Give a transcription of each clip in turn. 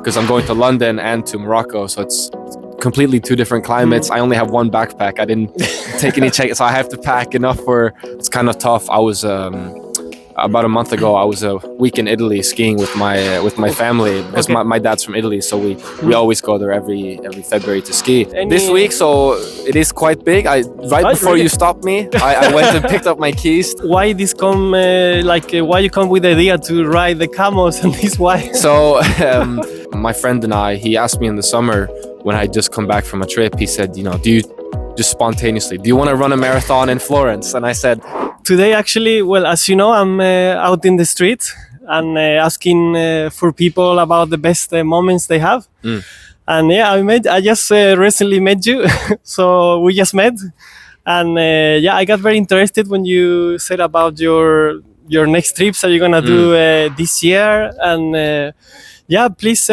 because I'm going to London and to Morocco, so it's completely two different climates. I only have one backpack. I didn't take any check, so I have to pack enough for. It's kind of tough. I was about a month ago. I was a week in Italy skiing with my family because my dad's from Italy, so we always go there every February to ski. This week, so it is quite big. Before you stopped me, I went and picked up my keys. Why this come why you come with the idea to ride the camels and this? Why? So my friend and he asked me in the summer when I just come back from a trip. He said, do you just spontaneously, do you want to run a marathon in Florence? And I said, today actually, well, as you know, I'm out in the street and asking for people about the best moments they have. And I just recently met you, so we just met. And I got very interested when you said about your next trips that you're gonna do this year. And please,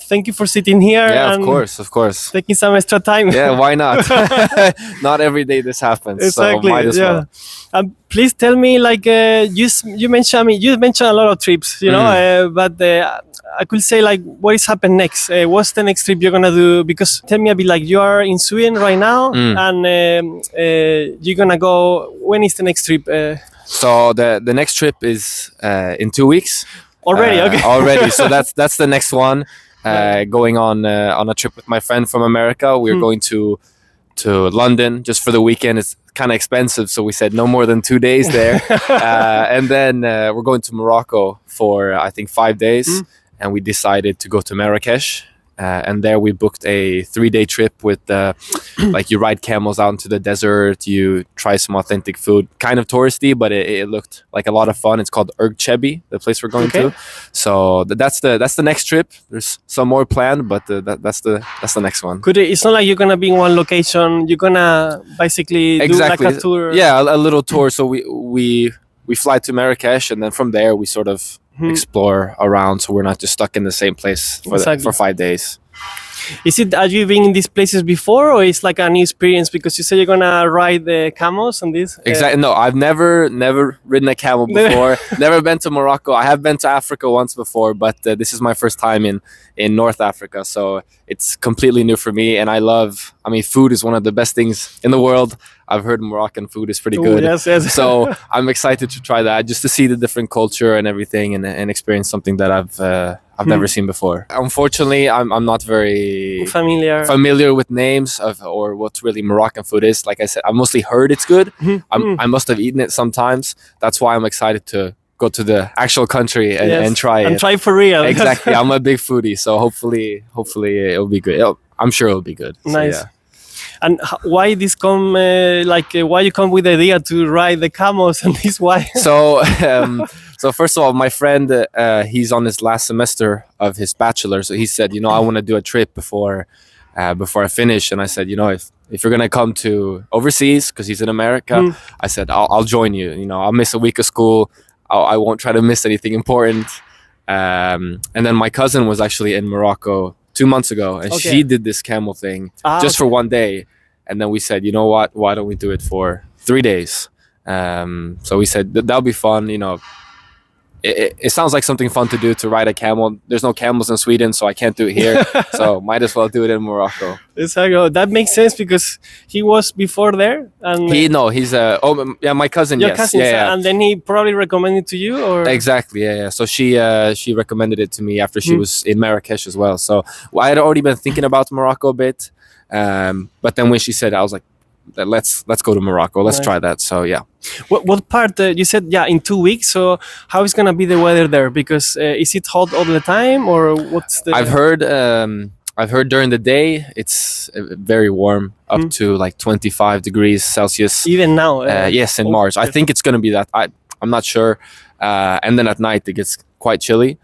thank you for sitting here. Yeah, and of course. Taking some extra time. Yeah, why not? Not every day this happens. Exactly. So might as well. Please tell me, you mentioned, you mentioned a lot of trips, but I could say, what is happening next? What's the next trip you're gonna do? Because tell me a bit, you are in Sweden right now, and you're gonna go. When is the next trip? So the next trip is in 2 weeks. Already, okay. Already. So that's the next one. Going on a trip with my friend from America. We're going to London just for the weekend. It's kind of expensive, so we said no more than 2 days there. And then we're going to Morocco for I think 5 days, and we decided to go to Marrakesh. And there we booked a 3-day trip with you ride camels out into the desert, you try some authentic food, kind of touristy, but it looked like a lot of fun. It's called Chebi, the place we're going to. So that's the next trip. There's some more planned, but that's the next one. It's not like you're gonna be in one location. You're gonna basically do like a tour. Yeah, a little tour. So we fly to Marrakesh, and then from there we sort of explore around, so we're not just stuck in the same place for 5 days. Have you been in these places before, or it's like a new experience because you say you're gonna ride the camels and this? Exactly. No, I've never ridden a camel before. Never been to Morocco. I have been to Africa once before, but this is my first time in North Africa, so it's completely new for me. And food is one of the best things in the world. I've heard Moroccan food is pretty good. Yes. So I'm excited to try that, just to see the different culture and everything, and experience something that I've never seen before. Unfortunately, I'm not very familiar with names or what really Moroccan food is. Like I said, I mostly heard it's good. I must have eaten it sometimes. That's why I'm excited to go to the actual country and try it. And try for real. Exactly. I'm a big foodie, so hopefully it'll be good. I'm sure it'll be good. Nice. So, yeah. And why this come? Why you come with the idea to ride the camels and this? Why? So first of all, my friend, he's on his last semester of his bachelor, so he said, I want to do a trip before I finish. And I said, if you're gonna come to overseas, because he's in America, I said I'll join you. I'll miss a week of school. I won't try to miss anything important. And then my cousin was actually in Morocco 2 months ago, and she did this camel thing just for 1 day. And then we said, you know what? Why don't we do it for 3 days? So we said that'll be fun. It sounds like something fun to do, to ride a camel. There's no camels in Sweden, so I can't do it here. So might as well do it in Morocco. Exactly. That makes sense because he was before there. And he's my cousin. Your yes. cousin, yeah. And then he probably recommended to you, or exactly. Yeah. So she recommended it to me after she was in Marrakesh as well. So I had already been thinking about Morocco a bit, but then when she said, I was like, let's go to Morocco. Let's try that. So yeah. What part you said? Yeah, in 2 weeks. So how is gonna be the weather there? Because is it hot all the time, or what's the? I've heard during the day it's very warm, up to like 25 degrees Celsius. Even now. Yes, in March. I think it's gonna be that. I'm not sure. And then at night it gets quite chilly.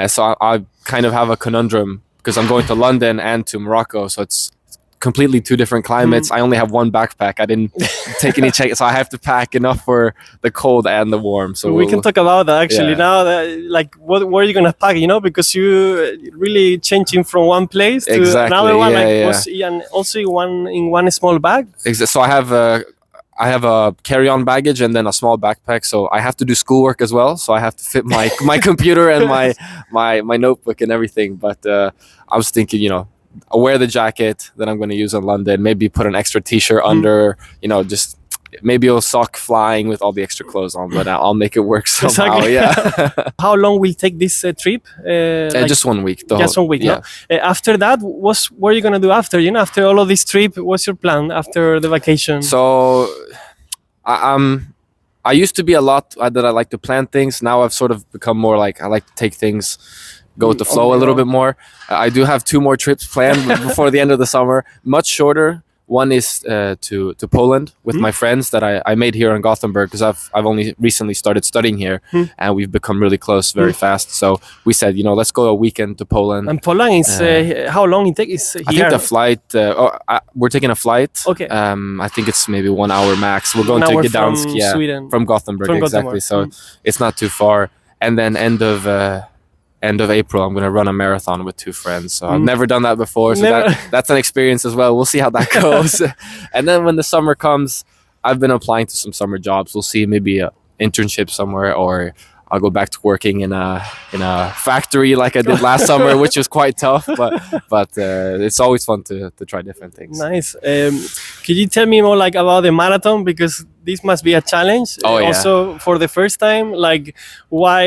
So I kind of have a conundrum because I'm going to London and to Morocco. So it's completely two different climates. I only have one backpack. I didn't take any check, so I have to pack enough for the cold and the warm. So we can talk about that actually now. What are you gonna pack? Because you really changing from one place to another one. And also in one small bag. Exactly. So I I have a carry-on baggage and then a small backpack, so I have to do schoolwork as well. So I have to fit my my computer and my notebook and everything. But I was thinking, I'll wear the jacket that I'm going to use in London. Maybe put an extra T-shirt under. Just maybe a sock flying with all the extra clothes on. But I'll make it work somehow. Exactly. Yeah. How long will take this trip? Just 1 week. Just 1 week. Yeah. No? After that, what are you gonna do after? After all of this trip, what's your plan after the vacation? So, I used to be a lot that I like to plan things. Now I've sort of become more like I like to take things, go with the flow a little bit more. I do have 2 more trips planned before the end of the summer, much shorter. One is to Poland with my friends that I made here in Gothenburg, because I've only recently started studying here, and we've become really close very fast. So we said, let's go a weekend to Poland. And Poland is how long it takes? I think the flight. We're taking a flight. Okay. I think it's maybe 1 hour max. We're going to Gdansk, from Sweden. from Gothenburg, exactly. So it's not too far. And then end of April, I'm going to run a marathon with 2 friends. So I've never done that before. So that's an experience as well. We'll see how that goes. And then when the summer comes, I've been applying to some summer jobs. We'll see, maybe an internship somewhere, or I'll go back to working in a factory like I did last summer, which was quite tough. But it's always fun to try different things. Nice. Could you tell me more about the marathon, because this must be a challenge? Oh, yeah. Also for the first time, why?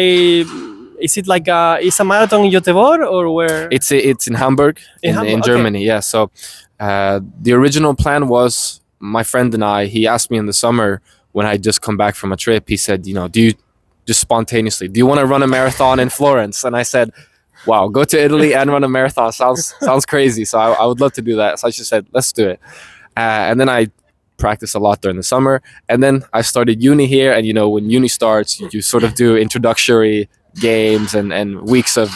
Is it is a marathon in Göteborg, or where? It's in Hamburg, in Germany. Okay. Yeah. So the original plan was, my friend and he asked me in the summer when I just come back from a trip. He said, do you just spontaneously, do you want to run a marathon in Florence? And I said, wow, go to Italy and run a marathon sounds crazy. So I would love to do that. So I just said, let's do it. And then I practiced a lot during the summer, and then I started uni here. And when uni starts, you sort of do introductory games and weeks of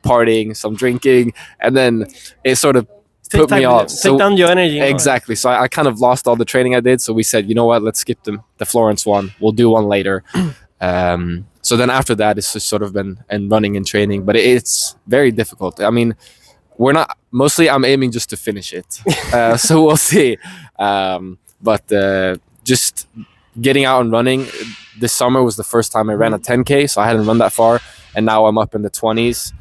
partying, some drinking, and then it sort of put me off. Take down your energy. Exactly. So I kind of lost all the training I did. So we said, you know what, let's skip the Florence one. We'll do one later. So then after that, it's just sort of been running and training, but it's very difficult. I mean, mostly I'm aiming just to finish it. So we'll see. But just getting out and running, this summer was the first time I ran a 10K, so I hadn't run that far, and now I'm up in the 20s.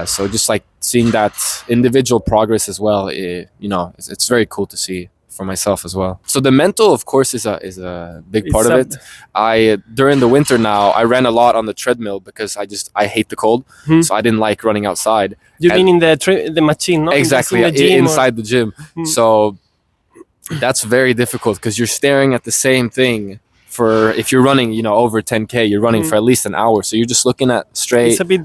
So just seeing that individual progress as well, it's very cool to see for myself as well. So the mental, of course, is a big part of it. During the winter now, I ran a lot on the treadmill because I hate the cold, so I didn't like running outside. You mean in the machine, no? Exactly, inside the gym. So that's very difficult because you're staring at the same thing. If you're running, over 10K, you're running for at least an hour. So you're just looking straight. It's a bit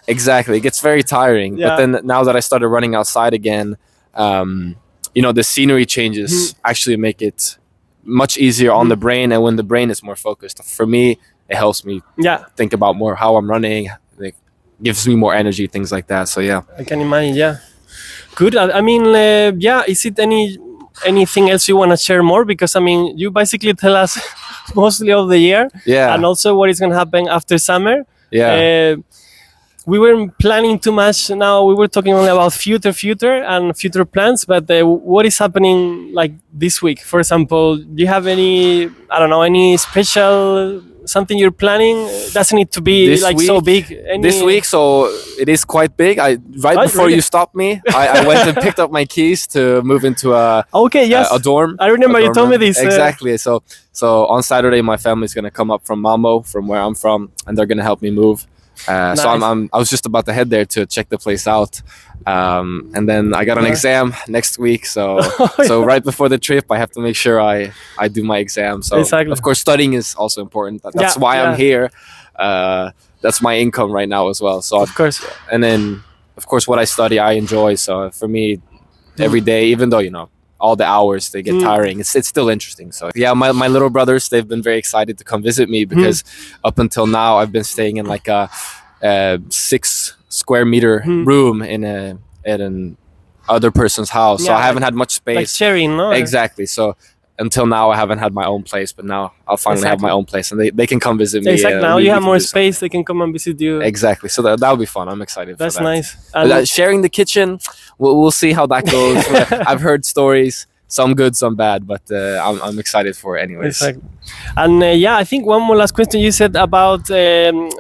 exactly. It gets very tiring. Yeah. But then now that I started running outside again, the scenery changes actually make it much easier on the brain. And when the brain is more focused, for me, it helps me think about more how I'm running. It gives me more energy, things like that. So yeah. I can imagine. Yeah. Good. I mean, is it anything else you want to share more? Because you basically tell us mostly of the year, and also what is going to happen after summer. We weren't planning too much. Now we were talking only about future and future plans, but what is happening this week? For example, do you have any special something you're planning? Doesn't need to be so big. This week, so it is quite big. Before you stopped me, I went and picked up my keys to move into a dorm. I remember you told me this. Exactly. So on Saturday, my family's gonna come up from Malmo, from where I'm from, and they're gonna help me move. Nice. So I was just about to head there to check the place out, and then I got an exam next week. So so right before the trip, I have to make sure I do my exam. So of course, studying is also important. That's why I'm here. That's my income right now as well. So of course, and then of course, what I study, I enjoy. So for me, every day, even though all the hours they get tiring, it's still interesting. So yeah, my little brothers, they've been very excited to come visit me because up until now I've been staying in like a 6 square meter room in an other person's house. So I haven't had much space. Like sharing, no? Exactly. So until now I haven't had my own place, but now I'll finally have my own place, and they can come visit me. Exactly. Now you have more space, they can come and visit you. Exactly. So that'll be fun. I'm excited for that. That's nice. Sharing the kitchen, we'll see how that goes. I've heard stories. some good, some bad, but I'm excited for it anyways. Exactly. And I think one more last question you said about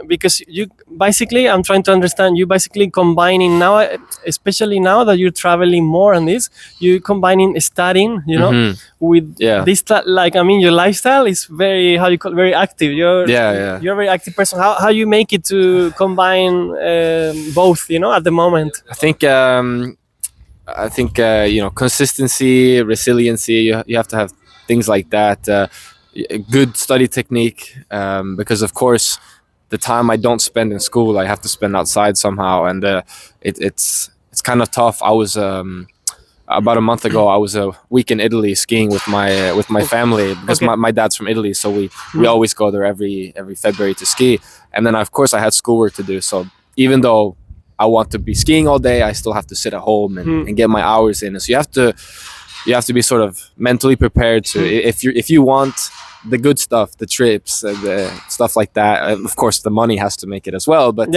because you basically, I'm trying to understand, you basically combining now, especially now that you're traveling more and this, you combining studying, with this like, I mean, your lifestyle is very, how you call it, very active. You're a very active person. How you make it to combine both, at the moment? I think consistency, resiliency. You have to have things like that. Good study technique, because of course, the time I don't spend in school, I have to spend outside somehow, and it's kind of tough. I was about a month ago. I was a week in Italy skiing with my family because my dad's from Italy, so we always go there every February to ski. And then of course I had schoolwork to do. So even though I want to be skiing all day, I still have to sit at home and get my hours in. So you have to be sort of mentally prepared to if you want the good stuff, the trips, the stuff like that. Of course, the money has to make it as well. But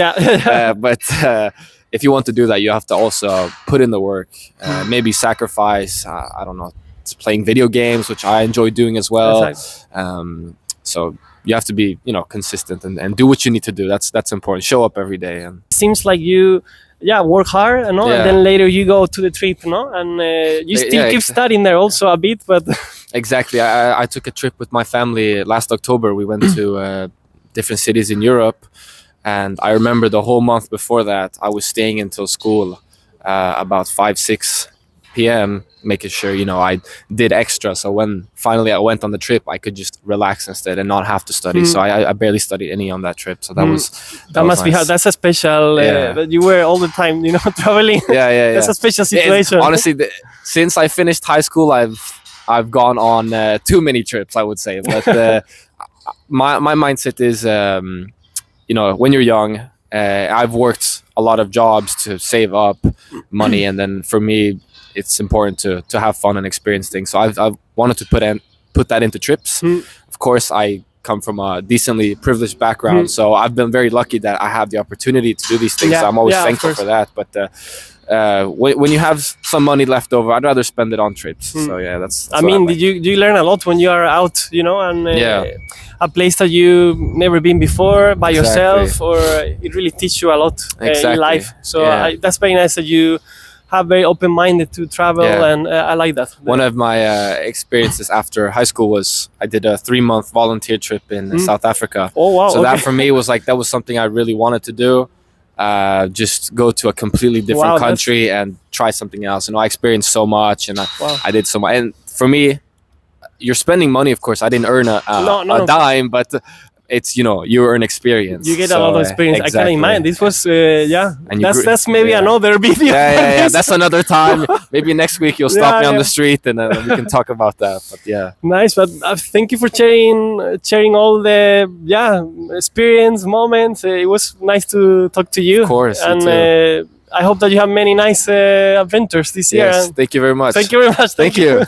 if you want to do that, you have to also put in the work. Maybe sacrifice. I don't know, playing video games, which I enjoy doing as well. So you have to be, consistent and do what you need to do. That's important. Show up every day. And it seems like you work hard, and then later you go to the trip, and you still keep studying there also a bit, but exactly. I took a trip with my family last October. We went to different cities in Europe, and I remember the whole month before that I was staying until school about 5-6 p.m. making sure I did extra, so when finally I went on the trip I could just relax instead and not have to study. So I barely studied any on that trip, so that must be nice. hard. That's a special that you were all the time traveling. That's a special situation. Honestly, since I finished high school I've gone on too many trips, I would say, but my mindset is when you're young, I've worked a lot of jobs to save up money, and then for me it's important to have fun and experience things. So I've wanted to put that into trips. Of course, I come from a decently privileged background, so I've been very lucky that I have the opportunity to do these things. So I'm always thankful for that. But when you have some money left over, I'd rather spend it on trips. So that's I mean, did you learn a lot when you are out, and a place that you never been before by yourself, or it really teach you a lot in life. So that's very nice that you have very open-minded to travel, and I like that. One of my experiences after high school was I did a 3-month volunteer trip in South Africa. Oh wow! So that for me was that was something I really wanted to do. Just go to a completely different country and try something else. I experienced so much, and I did so much. And for me, you're spending money, of course. I didn't earn a dime, but it's you earn experience. You get a lot of experience. Exactly. I can imagine. This was and that's maybe another video. That's another time. Maybe next week you'll stop me on the street and we can talk about that. But nice. But thank you for sharing all the experience moments. It was nice to talk to you. Of course. And I hope that you have many nice adventures this year. Yes. Thank you very much. Thank you very much. Thank you.